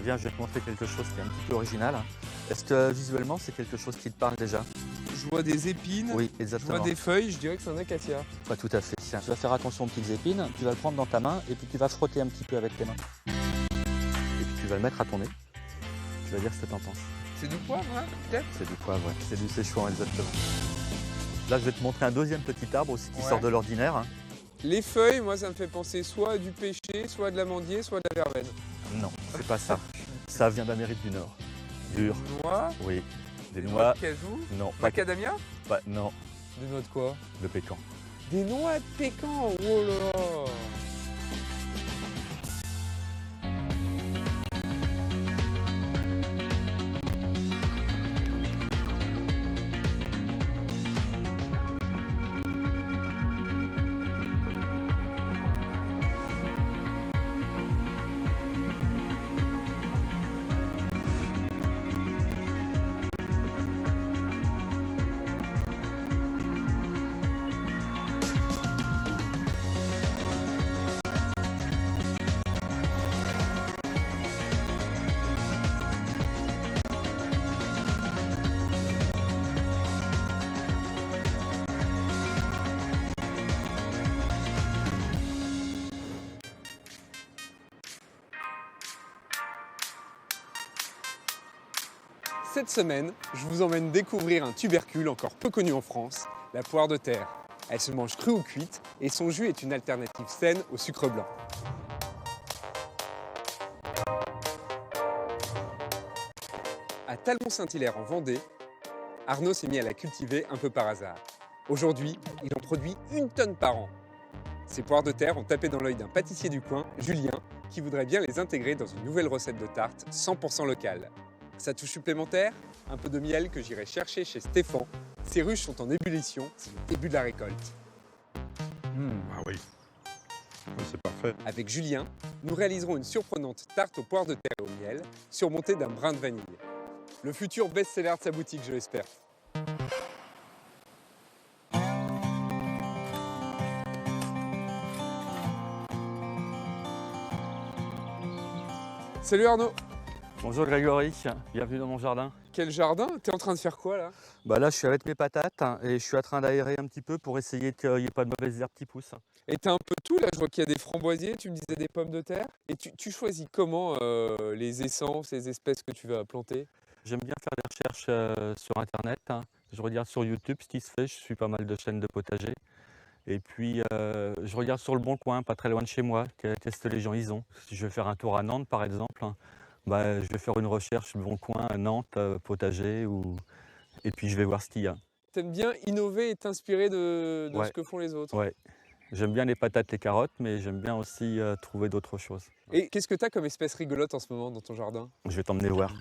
viens, je vais te montrer quelque chose qui est un petit peu original. Est-ce que visuellement, c'est quelque chose qui te parle déjà? Je vois des épines, Oui, je exactement. vois des feuilles, je dirais que c'est un acacia. Pas tout à fait. Tiens, tu vas faire attention aux petites épines, tu vas le prendre dans ta main et puis tu vas frotter un petit peu avec tes mains. Et puis tu vas le mettre à ton nez. Tu vas dire ce que tu en penses. C'est du poivre, hein, peut-être? C'est du poivre, ouais. C'est du Szechuan, exactement. Là, je vais te montrer un deuxième petit arbre aussi qui Ouais. sort de l'ordinaire. Les feuilles, moi, ça me fait penser soit à du pêcher, soit à de l'amandier, soit à de la verveine. Non, c'est pas ça. Ça vient d'Amérique du Nord. Dur. Noix, Oui. Des des noix. noix de cajou, Non, pas macadamia. non, Des noix de quoi? de pécan. Des noix de pécan, oh là là. Cette semaine, je vous emmène découvrir un tubercule encore peu connu en France, la poire de terre. Elle se mange crue ou cuite et son jus est une alternative saine au sucre blanc. À Talmont-Saint-Hilaire en Vendée, Arnaud s'est mis à la cultiver un peu par hasard. Aujourd'hui, il en produit 1 tonne par an. Ces poires de terre ont tapé dans l'œil d'un pâtissier du coin, Julien, qui voudrait bien les intégrer dans une nouvelle recette de tarte 100% locale. Sa touche supplémentaire, un peu de miel que j'irai chercher chez Stéphane. Ces ruches sont en ébullition, c'est le début de la récolte. Ah oui. Oui, c'est parfait. Avec Julien, nous réaliserons une surprenante tarte aux poires de terre et au miel, surmontée d'un brin de vanille. Le futur best-seller de sa boutique, je l'espère. Salut Arnaud. Bonjour Grégory, bienvenue dans mon jardin. Quel jardin? T'es en train de faire quoi là? Bah là, je suis avec mes patates et je suis en train d'aérer un petit peu pour essayer qu'il n'y ait pas de mauvaises herbes qui poussent. Et t'as un peu tout là, je vois qu'il y a des framboisiers, tu me disais des pommes de terre. Et tu choisis comment les essences, les espèces que tu vas planter? J'aime bien faire des recherches sur internet. Je regarde sur YouTube ce qui se fait, je suis pas mal de chaînes de potager. Et puis je regarde sur le Bon Coin, pas très loin de chez moi, qu'est-ce que les gens ils ont. Si je vais faire un tour à Nantes par exemple, bah, je vais faire une recherche Bon Coin à Nantes, potager, et puis je vais voir ce qu'il y a. T'aimes bien innover et t'inspirer de Ouais. ce que font les autres. Ouais. J'aime bien les patates, les carottes, mais j'aime bien aussi trouver d'autres choses. Et qu'est-ce que t'as comme espèce rigolote en ce moment dans ton jardin? Je vais t'emmener voir.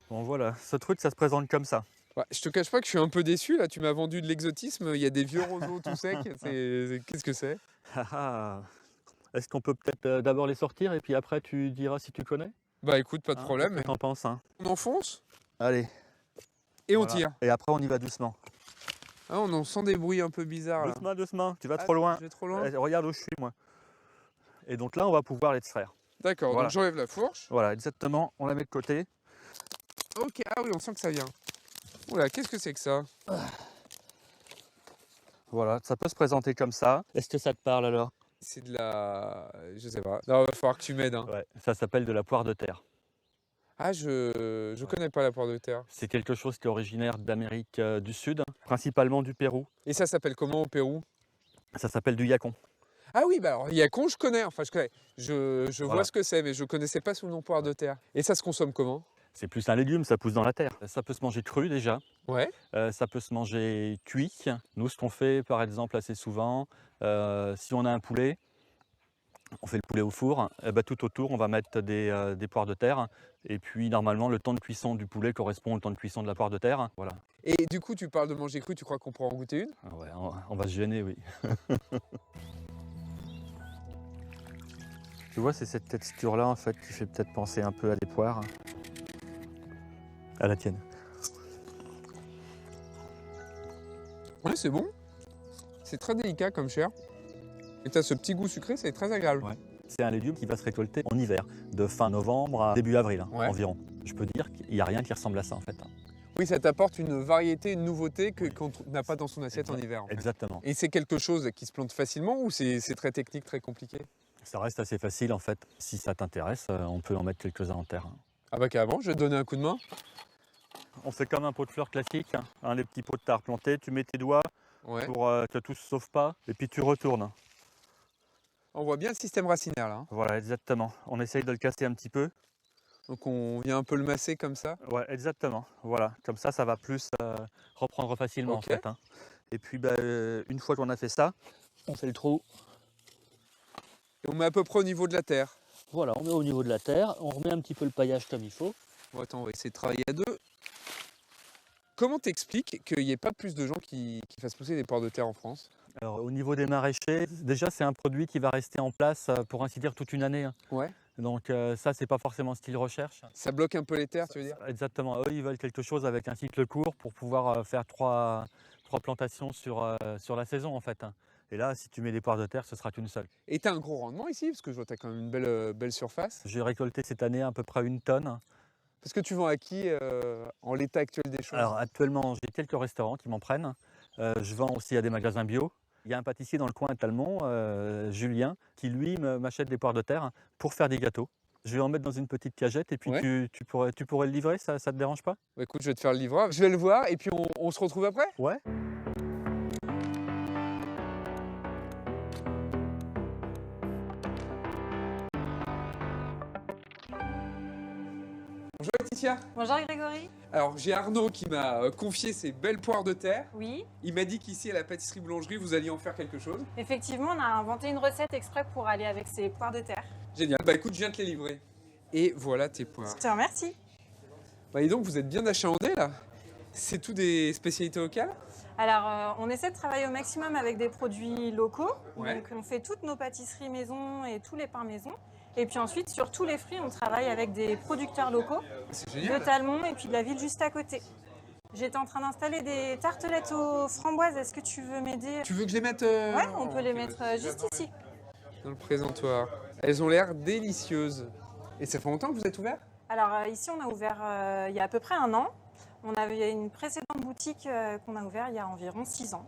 Bon voilà, ce truc ça se présente comme ça. Ouais, je te cache pas que je suis un peu déçu là, tu m'as vendu de l'exotisme, il y a des vieux roseaux tout secs, qu'est-ce que c'est? Ah ah. Est-ce qu'on peut peut-être d'abord les sortir et puis après tu diras si tu connais? Bah écoute, pas de Hein, problème. qu'est-ce que t'en penses, hein? On enfonce Allez. et on Voilà. tire. Et après on y va doucement. Ah, on en sent des bruits un peu bizarres là. Doucement, doucement, tu vas Ah, trop loin. Je vais trop loin? Regarde où je suis moi. Et donc là on va pouvoir l'extraire. D'accord, Voilà. donc j'enlève la fourche. Voilà, exactement, on la met de côté. Ok, ah oui, on sent que ça vient. Oula, qu'est-ce que c'est que ça? Voilà, ça peut se présenter comme ça. Est-ce que ça te parle alors? C'est de la... je sais pas. Non, va falloir que tu m'aides. Hein. Ouais, ça s'appelle de la poire de terre. Ah, je connais pas la poire de terre. C'est quelque chose qui est originaire d'Amérique du Sud, principalement du Pérou. Et ça s'appelle comment au Pérou? Ça s'appelle du yacon. Ah oui, bah alors yacon, je connais. Enfin, je connais. Je Voilà. vois ce que c'est, mais je connaissais pas sous le nom poire de terre. Et ça se consomme comment? C'est plus un légume, ça pousse dans la terre. Ça peut se manger cru déjà, Ouais. ça peut se manger cuit. Nous, ce qu'on fait par exemple assez souvent, si on a un poulet, on fait le poulet au four, et ben, tout autour on va mettre des poires de terre. Et puis normalement le temps de cuisson du poulet correspond au temps de cuisson de la poire de terre. Voilà. Et du coup, tu parles de manger cru, tu crois qu'on pourra en goûter une? Ah ouais, on va se gêner, oui. Tu vois, c'est cette texture-là en fait qui fait peut-être penser un peu à des poires. À la tienne. Ouais, c'est bon. C'est très délicat comme chair. Et tu as ce petit goût sucré, c'est très agréable. Ouais. C'est un légume qui va se récolter en hiver, de fin novembre à début avril Ouais. environ. Je peux dire qu'il n'y a rien qui ressemble à ça en fait. Oui, ça t'apporte une variété, une nouveauté qu'on n'a pas dans son assiette en hiver. En fait. Exactement. Et c'est quelque chose qui se plante facilement ou c'est très technique, très compliqué? Ça reste assez facile en fait. Si ça t'intéresse, on peut en mettre quelques-uns en terre. Ah bah carrément, je vais te donner un coup de main. On fait comme un pot de fleurs classique, les petits pots de terre plantés, tu mets tes doigts Ouais. pour que tout ne se sauve pas et puis tu retournes. On voit bien le système racinaire là. Voilà, exactement. On essaye de le casser un petit peu. Donc on vient un peu le masser comme ça. Ouais, exactement. Voilà, comme ça va plus reprendre facilement Ok. en fait. Et puis une fois qu'on a fait ça, on fait le trou. Et on met à peu près au niveau de la terre. Voilà, on met au niveau de la terre, on remet un petit peu le paillage comme il faut. Bon, attends, on va essayer de travailler à deux. Comment t'expliques qu'il n'y ait pas plus de gens qui fassent pousser des poires de terre en France? Alors au niveau des maraîchers, déjà c'est un produit qui va rester en place pour ainsi dire toute une année. Ouais. Donc ça c'est pas forcément style recherche. Ça bloque un peu les terres, tu veux dire? Exactement, eux ils veulent quelque chose avec un cycle court pour pouvoir faire trois plantations sur la saison en fait. Et là si tu mets des poires de terre ce sera qu'une seule. Et t'as un gros rendement ici, parce que je vois que t'as quand même une belle surface. J'ai récolté cette année à peu près 1 tonne. Parce que tu vends à qui en l'état actuel des choses? Alors actuellement j'ai quelques restaurants qui m'en prennent. Je vends aussi à des magasins bio. Il y a un pâtissier dans le coin à Talmont, Julien, qui lui m'achète des poires de terre pour faire des gâteaux. Je vais en mettre dans une petite cagette et puis Ouais. tu pourrais le livrer, ça te dérange pas? Bah, écoute, je vais te faire le livreur. Je vais le voir et puis on se retrouve après. Ouais. Bonjour Laetitia. Bonjour Grégory. Alors j'ai Arnaud qui m'a confié ces belles poires de terre. Oui, Il m'a dit qu'ici à la pâtisserie boulangerie vous alliez en faire quelque chose. effectivement, on a inventé une recette exprès pour aller avec ces poires de terre. Génial. Bah écoute, je viens te les livrer. Et voilà tes poires. Je te remercie. Bah et donc vous êtes bien achalandés là. C'est tout des spécialités locales? Alors, on essaie de travailler au maximum avec des produits locaux. Ouais. Donc, on fait toutes nos pâtisseries maison et tous les pains maison. Et puis ensuite, sur tous les fruits, on travaille avec des producteurs locaux C'est de génial. Talmont et puis de la ville juste à côté. J'étais en train d'installer des tartelettes aux framboises. Est-ce que tu veux m'aider? Tu veux que je les mette Ouais, on peut les mettre juste ici. dans le présentoir. Elles ont l'air délicieuses. Et ça fait longtemps que vous êtes ouvert? Alors ici, on a ouvert il y a à peu près 1 an. On avait une précédente boutique qu'on a ouverte il y a environ 6 ans.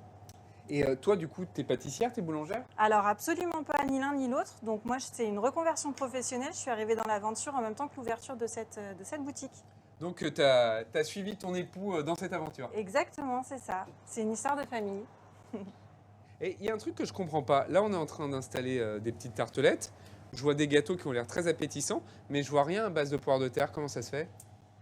Et toi du coup, t'es pâtissière, t'es boulangère? Alors absolument pas ni l'un ni l'autre. Donc moi, c'est une reconversion professionnelle. Je suis arrivée dans l'aventure en même temps que l'ouverture de cette boutique. Donc t'as suivi ton époux dans cette aventure. Exactement, c'est ça. C'est une histoire de famille. Et il y a un truc que je comprends pas. Là, on est en train d'installer des petites tartelettes. Je vois des gâteaux qui ont l'air très appétissants, mais je vois rien à base de poires de terre. Comment ça se fait?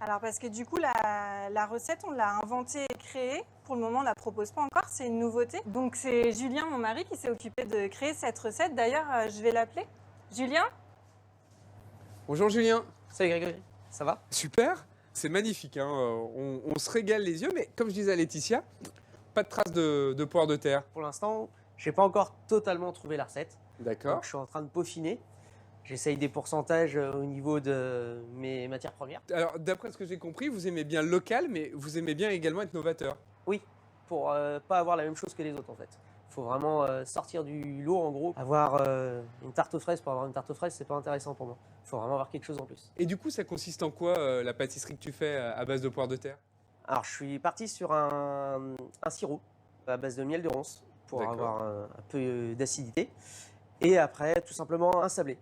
Alors parce que du coup, la recette, on l'a inventée et créée. Pour le moment, on ne la propose pas encore, c'est une nouveauté. Donc c'est Julien, mon mari, qui s'est occupé de créer cette recette. D'ailleurs, je vais l'appeler. Julien? Bonjour Julien. Salut Grégory, ça va? Super. C'est magnifique. Hein. On se régale les yeux, mais comme je disais à Laetitia, pas de traces de poires de terre. Pour l'instant, j'ai pas encore totalement trouvé la recette. D'accord. Donc, je suis en train de peaufiner. J'essaye des pourcentages au niveau de mes matières premières. Alors, d'après ce que j'ai compris, vous aimez bien local, mais vous aimez bien également être novateur. Oui, pour pas avoir la même chose que les autres en fait. Il faut vraiment sortir du lot en gros. Avoir une tarte aux fraises pour avoir une tarte aux fraises, c'est pas intéressant pour moi. Il faut vraiment avoir quelque chose en plus. Et du coup, ça consiste en quoi la pâtisserie que tu fais à base de poires de terre? Alors, je suis parti sur un sirop à base de miel de ronce pour D'accord. avoir un peu d'acidité. Et après, tout simplement un sablé.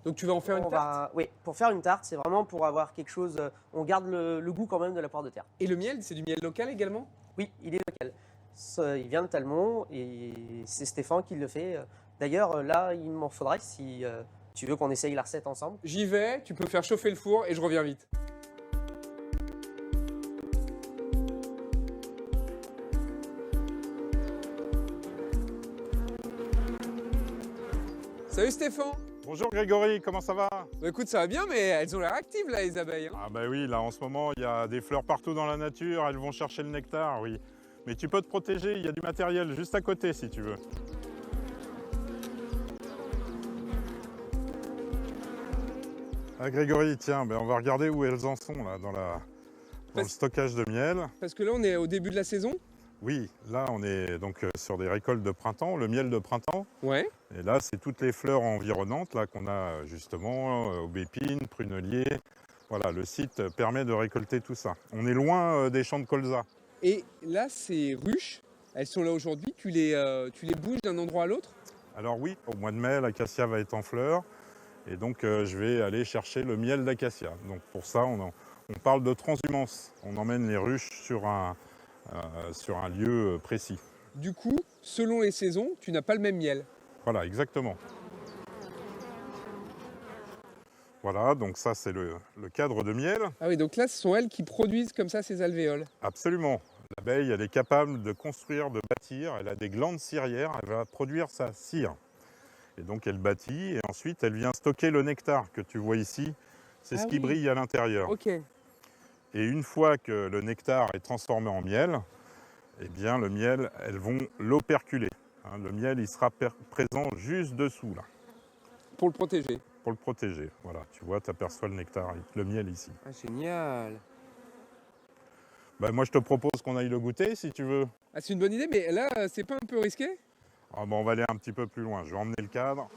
Donc tu vas en faire une tarte. Oui, pour faire une tarte, c'est vraiment pour avoir quelque chose. On garde le goût quand même de la poire de terre. Et le miel, c'est du miel local également? Oui, il est local. Il vient de Talmont et c'est Stéphane qui le fait. D'ailleurs, là, il m'en faudrait si tu veux qu'on essaye la recette ensemble. J'y vais, tu peux faire chauffer le four et je reviens vite. Salut Stéphane. Bonjour Grégory, comment ça va? Bah écoute, ça va bien, mais elles ont l'air actives là, les abeilles. Hein. Ah bah oui, là en ce moment, il y a des fleurs partout dans la nature, elles vont chercher le nectar, oui. Mais tu peux te protéger, il y a du matériel juste à côté si tu veux. Ah Grégory, tiens, ben on va regarder où elles en sont là, dans le stockage de miel. Parce que là, on est au début de la saison. Oui, là on est donc sur des récoltes de printemps, le miel de printemps. Ouais. Et là, c'est toutes les fleurs environnantes là qu'on a justement, aubépine, prunelier. Voilà, le site permet de récolter tout ça. On est loin des champs de colza. Et là, ces ruches, elles sont là aujourd'hui. Tu les bouges d'un endroit à l'autre? Alors oui, au mois de mai, l'acacia va être en fleurs. Et donc, je vais aller chercher le miel d'acacia. Donc pour ça, on parle de transhumance. On emmène les ruches sur un lieu précis. Du coup, selon les saisons, tu n'as pas le même miel. Voilà, exactement. Voilà, donc ça c'est le cadre de miel. Ah oui, donc là, ce sont elles qui produisent comme ça ces alvéoles. Absolument. L'abeille, elle est capable de construire, de bâtir. Elle a des glandes cirières, elle va produire sa cire. Et donc elle bâtit et ensuite elle vient stocker le nectar que tu vois ici. C'est ce qui brille à l'intérieur. Ok. Et une fois que le nectar est transformé en miel, eh bien le miel, elles vont l'operculer. Hein, le miel, il sera présent juste dessous là. Pour le protéger. Pour le protéger. Voilà, tu vois, tu aperçois le nectar, le miel ici. Ah, génial. Bah, moi, je te propose qu'on aille le goûter si tu veux. Ah, c'est une bonne idée, mais là, c'est pas un peu risqué? Ah, bah, on va aller un petit peu plus loin. Je vais emmener le cadre.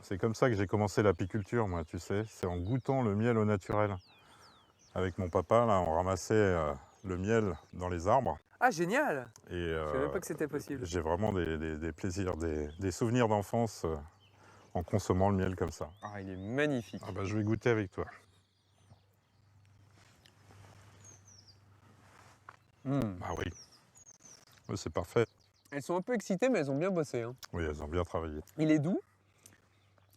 C'est comme ça que j'ai commencé l'apiculture, moi, tu sais. C'est en goûtant le miel au naturel. Avec mon papa, là, on ramassait le miel dans les arbres. Ah, génial. Et Je savais pas que c'était possible. j'ai vraiment des plaisirs, des souvenirs d'enfance en consommant le miel comme ça. Ah, il est magnifique. Ah bah, je vais goûter avec toi. Ah oui. Oui, c'est parfait. Elles sont un peu excitées, mais elles ont bien bossé. Hein. Oui, elles ont bien travaillé. Il est doux,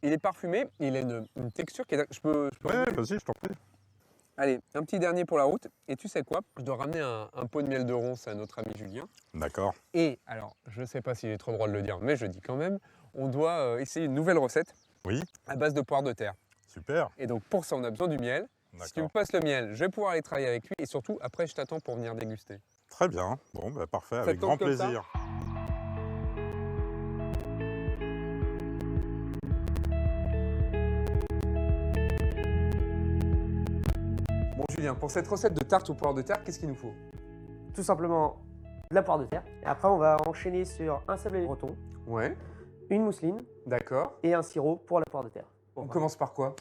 il est parfumé, il a une texture qui est... Je peux Ouais, vas-y, je t'en prie. Allez, un petit dernier pour la route. Et tu sais quoi? Je dois ramener un pot de miel de ronce à notre ami Julien. D'accord. Et, alors, je ne sais pas si j'ai trop le droit de le dire, mais je dis quand même, on doit essayer une nouvelle recette. Oui. À base de poire de terre. Super. Et donc, pour ça, on a besoin du miel. Si tu me passes le miel, je vais pouvoir aller travailler avec lui. Et surtout, après, je t'attends pour venir déguster. Très bien. Bon, bah, parfait, avec Faites-le grand comme ça. plaisir. Bon, Julien, pour cette recette de tarte aux poires de terre, qu'est-ce qu'il nous faut? Tout simplement de la poire de terre. Et après, on va enchaîner sur un sablé breton, Ouais, une mousseline d'accord. et un sirop pour la poire de terre. On commence par quoi?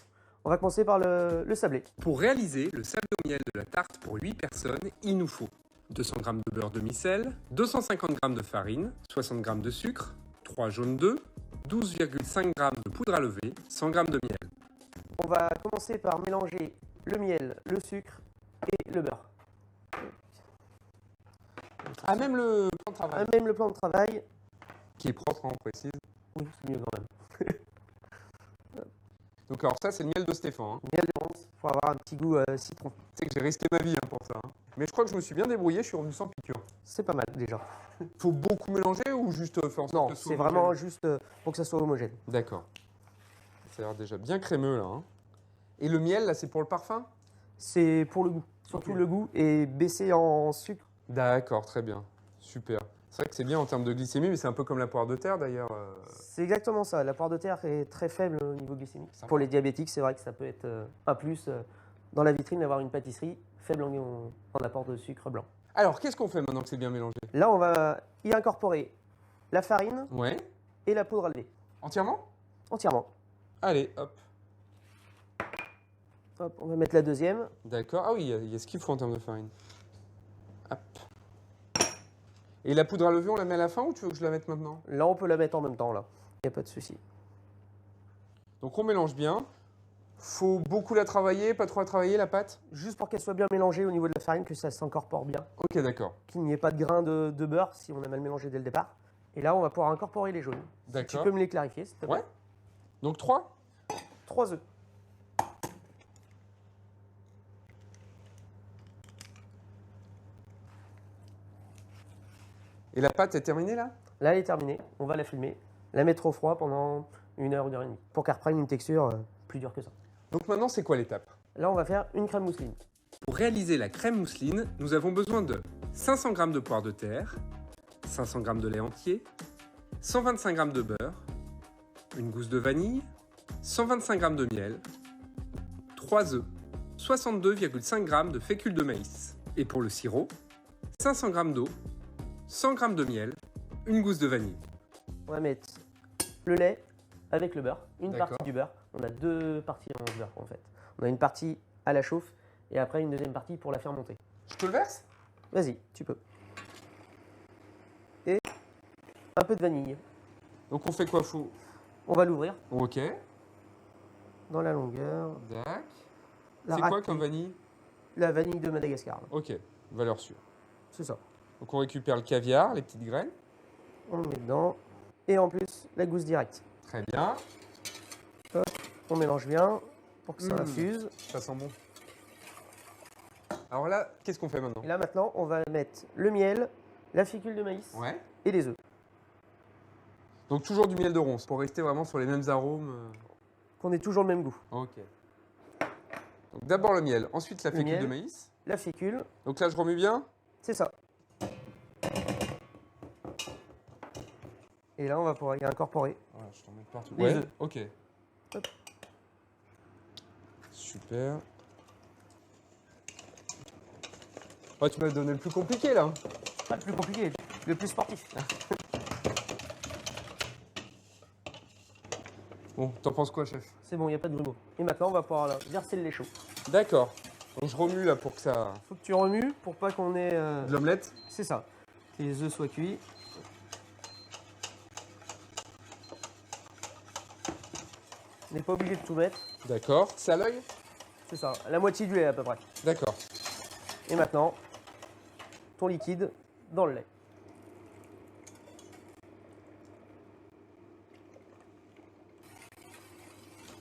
On va commencer par le sablé. Pour réaliser le sablé au miel de la tarte pour 8 personnes, il nous faut 200 g de beurre demi-sel, 250 g de farine, 60 g de sucre, 3 jaunes d'œufs, 12,5 g de poudre à lever, 100 g de miel. On va commencer par mélanger le miel, le sucre et le beurre. Ah, même le plan de travail Même le plan de travail. qui est propre, on précise. Oui, c'est mieux quand même. Donc alors ça, c'est le miel de Stéphane. Hein. Miel de ronce pour avoir un petit goût citron. Tu sais que j'ai risqué ma vie pour ça. Hein. Mais je crois que je me suis bien débrouillé, je suis revenu sans piqûre. C'est pas mal déjà. Faut beaucoup mélanger ou juste faire en sorte Non, que ce soit c'est vraiment homogène? juste pour que ça soit homogène. D'accord. Ça a l'air déjà bien crémeux là. Hein. Et le miel, là, c'est pour le parfum? C'est pour le goût, surtout Ok. le goût et baisser en sucre. D'accord, très bien. Super. C'est vrai que c'est bien en termes de glycémie, mais c'est un peu comme la poire de terre d'ailleurs. C'est exactement ça. La poire de terre est très faible au niveau glycémique. Sympa. Pour les diabétiques, c'est vrai que ça peut être un plus dans la vitrine d'avoir une pâtisserie faible en apport de sucre blanc. Alors, qu'est-ce qu'on fait maintenant que c'est bien mélangé? Là, on va y incorporer la farine Ouais. et la poudre à lever Entièrement? entièrement. Allez, hop. Hop, on va mettre la deuxième. D'accord. Ah oui, il y a ce qu'il faut en termes de farine. Hop. Et la poudre à lever, on la met à la fin ou tu veux que je la mette maintenant? Là, on peut la mettre en même temps. Là, il n'y a pas de souci. Donc on mélange bien. Faut beaucoup la travailler, pas trop la travailler la pâte? Juste pour qu'elle soit bien mélangée au niveau de la farine, que ça s'incorpore bien. Ok, d'accord. Qu'il n'y ait pas de grains de beurre si on a mal mélangé dès le départ. Et là, on va pouvoir incorporer les jaunes. Tu D'accord. peux me les clarifier, s'il te plaît? Ouais. Donc 3? 3 œufs. Et la pâte est terminée là? Là, elle est terminée. On va la filmer, la mettre au froid pendant 1 heure, 1 heure et demie, pour qu'elle reprenne une texture plus dure que ça. Donc maintenant, c'est quoi l'étape? Là, on va faire une crème mousseline. Pour réaliser la crème mousseline, nous avons besoin de 500 g de poire de terre, 500 g de lait entier, 125 g de beurre, une gousse de vanille, 125 g de miel, 3 œufs, 62,5 g de fécule de maïs. Et pour le sirop, 500 g d'eau, 100 g de miel, une gousse de vanille. On va mettre le lait avec le beurre, une D'accord. partie du beurre. On a deux parties en beurre en fait. On a une partie à la chauffe et après une deuxième partie pour la faire monter. Je te le verse? Vas-y, tu peux. Et un peu de vanille. Donc on fait quoi? Faut... On va l'ouvrir Ok. dans la longueur. Dac. La C'est quoi raclée. comme vanille? La vanille de Madagascar. Ok, valeur sûre. C'est ça. Donc on récupère le caviar, les petites graines. On le met dedans. Et en plus, la gousse directe. Très bien. On mélange bien pour que ça Mmh. infuse. Ça sent bon. Alors là, qu'est-ce qu'on fait maintenant? Et là maintenant, on va mettre le miel, la fécule de maïs Ouais. et les œufs. Donc toujours du miel de ronce pour rester vraiment sur les mêmes arômes. Qu'on ait toujours le même goût. Ok. Donc d'abord le miel, ensuite la Le fécule miel. de maïs. La fécule, Donc là je remue bien. c'est ça. Et là, on va pouvoir y incorporer. Voilà, je t'en mets partout. Les Ouais. œufs. Ok. Hop. Super. Ouais, tu m'as donné le plus compliqué là. Pas le plus compliqué, le plus sportif. Bon, t'en penses quoi, chef? C'est bon, il n'y a pas de grumeaux. Et maintenant, on va pouvoir là, verser le lait chaud. D'accord. Donc je remue là pour que ça. Faut que tu remues pour pas qu'on ait. De l'omelette. C'est ça. Que les œufs soient cuits. On n'est pas obligé de tout mettre. D'accord. C'est à l'œil? C'est ça. La moitié du lait à peu près. D'accord. Et maintenant, ton liquide dans le lait.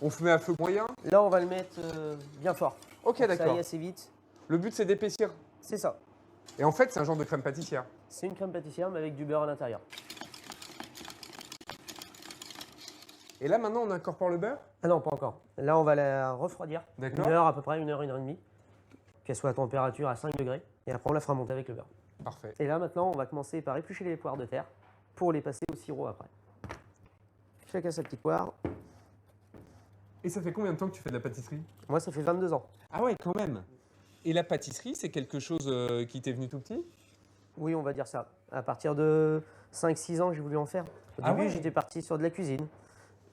On met à feu moyen. Là, on va le mettre bien fort. Ok, Pour que ça d'accord. aille assez vite. Le but c'est d'épaissir. C'est ça. Et en fait, c'est un genre de crème pâtissière. C'est une crème pâtissière, mais avec du beurre à l'intérieur. Et là maintenant, on incorpore le beurre. Ah non, pas encore. Là, on va la refroidir. D'accord. Une heure à peu près, une heure et demie. Qu'elle soit à température à 5 degrés. Et après, on la fera monter avec le beurre. Parfait. Et là, maintenant, on va commencer par éplucher les poires de terre pour les passer au sirop après. Chacun sa petite poire. Et ça fait combien de temps que tu fais de la pâtisserie? Moi, ça fait 22 ans. Ah ouais, quand même. Et la pâtisserie, c'est quelque chose qui t'est venu tout petit? Oui, on va dire ça. À partir de 5-6 ans, j'ai voulu en faire. Au Ah début, ouais. j'étais parti sur de la cuisine.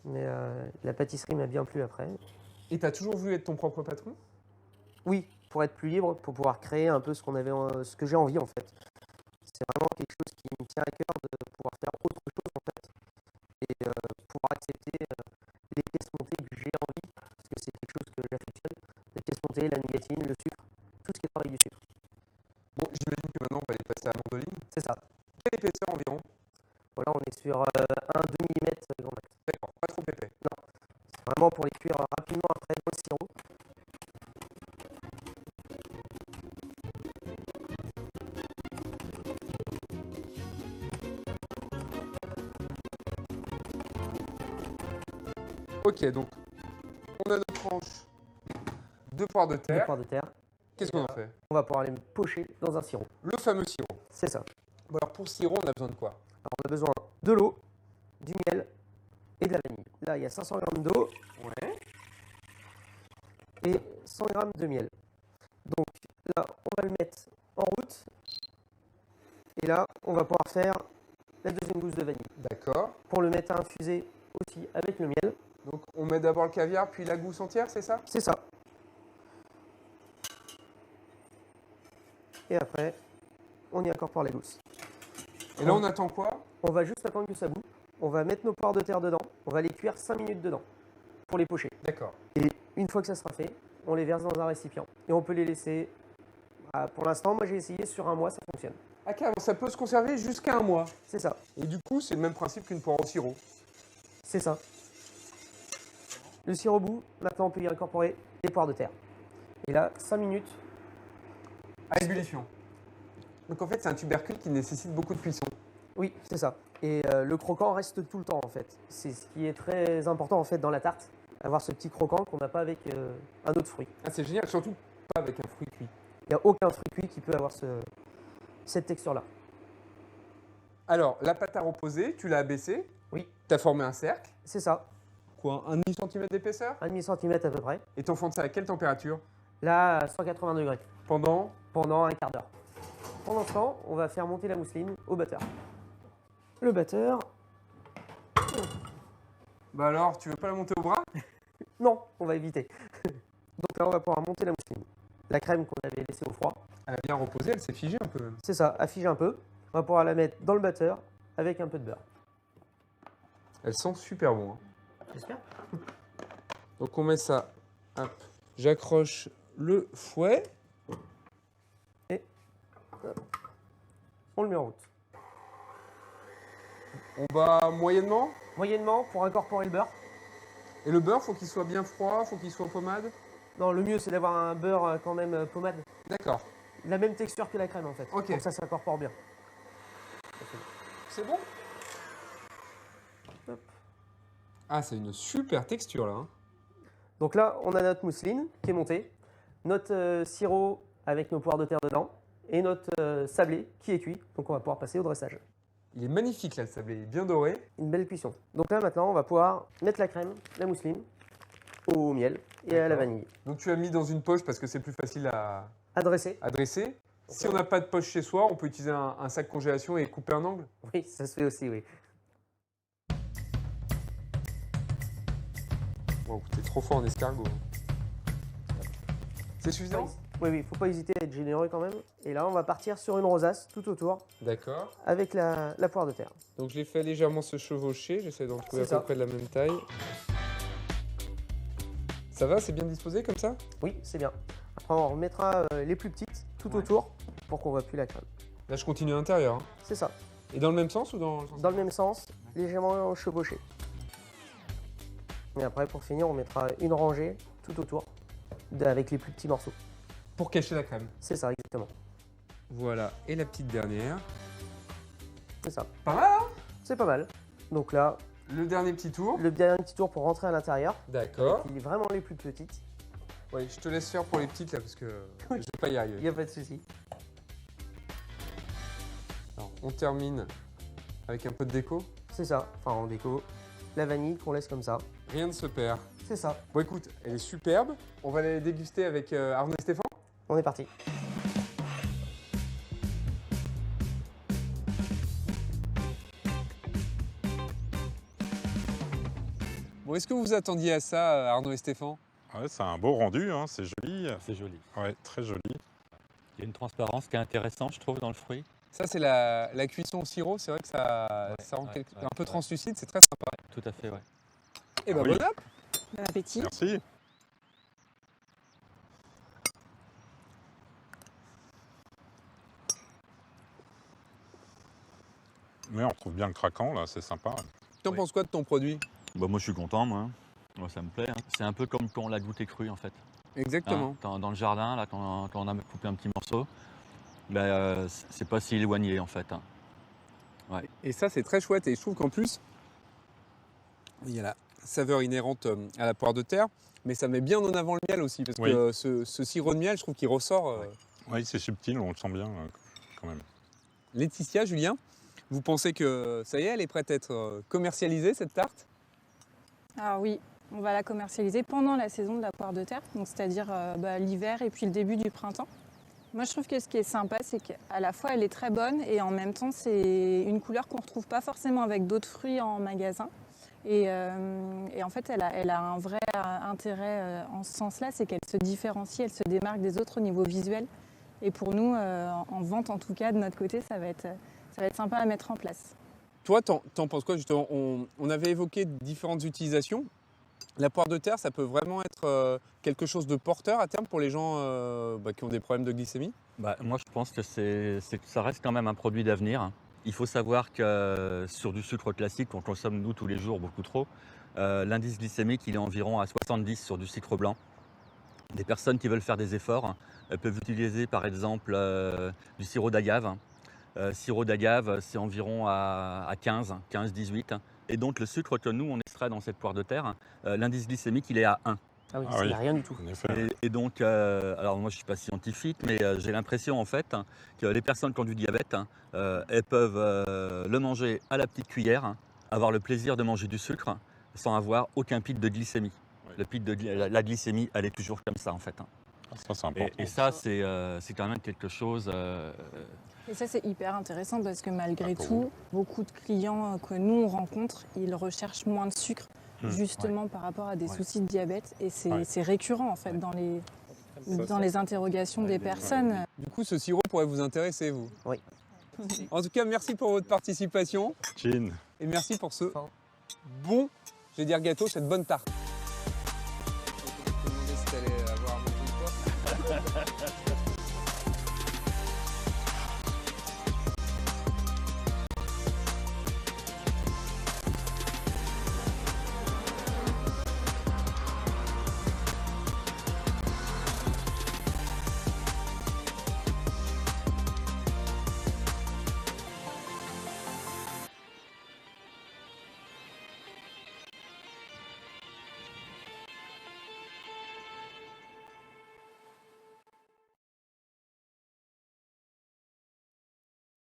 Mais la pâtisserie m'a bien plu après. Et t'as toujours voulu être ton propre patron? Oui, pour être plus libre, pour pouvoir créer un peu ce qu'on avait, ce que j'ai envie en fait. C'est vraiment quelque chose qui me tient à cœur de pouvoir faire autre chose en fait. Et pouvoir accepter les pièces montées que j'ai envie, parce que c'est quelque chose que j'affectionne. Les pièces montées, la nougatine, le sucre, tout ce qui est avec du sucre. Bon, j'imagine que maintenant, on va aller passer à la mandoline. C'est ça. Quelle épaisseur environ? Voilà, on est sur 1-2 mm grand max. D'accord, pas trop épais. C'est vraiment pour les cuire rapidement après dans le sirop. Ok, donc on a notre tranche de poires de Les terre. poires de terre. Qu'est-ce qu'on en fait? On va pouvoir les pocher dans un sirop. Le fameux sirop. C'est ça. Bon, alors pour ce sirop, on a besoin de quoi? Alors, on a besoin de l'eau, du miel et de la vanille. Là, il y a 500 g d'eau Ouais. et 100 g de miel. Donc là, on va le mettre en route. Et là, on va pouvoir faire la deuxième gousse de vanille. D'accord. Pour le mettre à infuser aussi avec le miel. Donc on met d'abord le caviar, puis la gousse entière, c'est ça? C'est ça. Et après, on y incorpore la gousse. Et là, on attend quoi? On va juste attendre que ça bout. On va mettre nos poires de terre dedans. On va les cuire 5 minutes dedans pour les pocher. D'accord. Et une fois que ça sera fait, on les verse dans un récipient. Et on peut les laisser, pour l'instant, moi j'ai essayé sur 1 mois, ça fonctionne. Ah, carrément, ça peut se conserver jusqu'à 1 mois. C'est ça, Et du coup, c'est le même principe qu'une poire au sirop. c'est ça. Le sirop au bout, maintenant on peut y incorporer les poires de terre. Et là, 5 minutes. À ébullition. Donc en fait, c'est un tubercule qui nécessite beaucoup de cuisson. Oui, c'est ça. Et le croquant reste tout le temps en fait. C'est ce qui est très important en fait dans la tarte, avoir ce petit croquant qu'on n'a pas avec un autre fruit. Ah, c'est génial, surtout pas avec un fruit cuit. Il n'y a aucun fruit cuit qui peut avoir cette texture-là. Alors, la pâte à reposer, tu l'as abaissée. Oui. Tu as formé un cercle. C'est ça, Quoi, un demi-centimètre d'épaisseur? 1,5 cm à peu près. Et t'enfonces ça à quelle température? Là, à 180 degrés, Pendant pendant un quart d'heure. Pendant ce temps, on va faire monter la mousseline au batteur. Le batteur, Bah alors, tu veux pas la monter au bras? non, on va éviter. Donc là, on va pouvoir monter la mousseline. La crème qu'on avait laissée au froid, Elle a bien reposé, elle s'est figée un peu même. c'est ça, affiche un peu. On va pouvoir la mettre dans le batteur avec un peu de beurre. Elle sent super bon. Hein. J'espère. Donc on met ça. Hop. J'accroche le fouet. On le met en route. On bat moyennement. Moyennement, pour incorporer le beurre. Et le beurre, faut qu'il soit bien froid, faut qu'il soit pommade. Non, le mieux, c'est d'avoir un beurre quand même pommade. D'accord. La même texture que la crème, en fait. Ok. Pour que ça s'incorpore bien. C'est bon. Hop. Ah, c'est une super texture là. Hein. Donc là, on a notre mousseline qui est montée, notre sirop avec nos poires de terre dedans et notre sablé qui est cuit. Donc on va pouvoir passer au dressage. Il est magnifique là, le sablé, il est bien doré. Une belle cuisson. Donc là, maintenant, on va pouvoir mettre la crème, la mousseline, au miel et à la D'accord. vanille. Donc tu as mis dans une poche parce que c'est plus facile à Adresser. dresser. Si on n'a pas de poche chez soi, on peut utiliser un sac congélation et couper un angle. Oui, ça se fait aussi, oui. Wow, t'es trop fort en escargot. C'est suffisant? Oui, oui, faut pas hésiter à être généreux quand même. Et là, on va partir sur une rosace tout autour D'accord. avec la poire de terre. Donc je l'ai fait légèrement se chevaucher, j'essaie d'en trouver à C'est peu ça. près de la même taille. Ça va, c'est bien disposé comme ça? Oui, c'est bien. Après, on remettra les plus petites tout autour pour qu'on voit plus la crème. Là je continue à l'intérieur. Hein. C'est ça. Et dans le même sens ou dans le sens Dans le même sens, légèrement chevauché. Et après, pour finir, on mettra une rangée tout autour avec les plus petits morceaux. Pour cacher la crème. C'est ça, exactement. Voilà, et la petite dernière. C'est ça. Pas mal, hein? C'est pas mal. Donc là, Le dernier petit tour. le dernier petit tour pour rentrer à l'intérieur. D'accord. Il est vraiment les plus petites. Ouais, je te laisse faire pour les petites là parce que je vais pas y Il arriver. n'y a pas de souci. Alors, on termine avec un peu de déco. C'est ça. Enfin, en déco, la vanille qu'on laisse comme ça. Rien ne se perd. C'est ça. Bon écoute, elle est superbe. On va la déguster avec Arnaud et Stéphane. On est parti. Bon, est-ce que vous attendiez à ça, Arnaud et Stéphane? Ouais, c'est un beau rendu, hein, c'est joli. C'est joli. Ouais, très joli. Il y a une transparence qui est intéressante, je trouve, dans le fruit. Ça, c'est la cuisson au sirop. C'est vrai que ça rend ouais, un peu ouais. translucide. C'est très sympa. Tout à fait, ouais. Et ben Oui. bon app. Bon appétit. Merci. Mais on retrouve bien le craquant là, c'est sympa. T'en Oui. penses quoi de ton produit? Bah, moi, je suis content, moi. Moi, ça me plaît. Hein. C'est un peu comme quand on l'a goûté cru, en fait. Exactement. Hein, dans le jardin, là, quand on a coupé un petit morceau, c'est pas si éloigné, en fait. Hein. Et ça, c'est très chouette. Et je trouve qu'en plus, il y a la saveur inhérente à la poire de terre, mais ça met bien en avant le miel aussi, parce Oui. que ce sirop de miel, je trouve qu'il ressort. Oui, c'est subtil, on le sent bien quand même. Laetitia, Julien, vous pensez que ça y est, elle est prête à être commercialisée, cette tarte? Ah oui, on va la commercialiser pendant la saison de la poire de terre, donc c'est-à-dire l'hiver et puis le début du printemps. Moi, je trouve que ce qui est sympa, c'est qu'à la fois, elle est très bonne et en même temps, c'est une couleur qu'on ne retrouve pas forcément avec d'autres fruits en magasin. Et en fait, elle a un vrai intérêt en ce sens-là, c'est qu'elle se différencie, elle se démarque des autres au niveau visuel. Et pour nous, en vente en tout cas, de notre côté, ça va être sympa à mettre en place. Toi, t'en penses quoi justement? On avait évoqué différentes utilisations. La poire de terre, ça peut vraiment être quelque chose de porteur à terme pour les gens qui ont des problèmes de glycémie? Bah, moi, je pense que ça reste quand même un produit d'avenir. Il faut savoir que sur du sucre classique, qu'on consomme nous tous les jours beaucoup trop, l'indice glycémique, il est environ à 70 sur du sucre blanc. Des personnes qui veulent faire des efforts peuvent utiliser par exemple du sirop d'agave. Sirop d'agave, c'est environ à 15-18. Et donc le sucre que nous, on extrait dans cette poire de terre, l'indice glycémique, il est à 1. Ah oui, Ah ça oui. n'a rien du tout. En effet. Et donc, alors moi je ne suis pas scientifique, mais j'ai l'impression en fait que les personnes qui ont du diabète, elles peuvent le manger à la petite cuillère, avoir le plaisir de manger du sucre sans avoir aucun pic de glycémie. Oui. Le pic de la glycémie, elle est toujours comme ça en fait. Ça, c'est important. Et ça, c'est quand même quelque chose. Et ça, c'est hyper intéressant parce que malgré pour tout, beaucoup de clients que nous, on rencontre, ils recherchent moins de sucre, justement par rapport à des soucis de diabète. Et c'est récurrent, en fait, dans les interrogations des personnes. Du coup, ce sirop pourrait vous intéresser, vous? Oui. En tout cas, merci pour votre participation Chin. et merci pour ce bon, je vais dire gâteau, cette bonne tarte. Je me demandais si t'allais avoir mangé ou pas.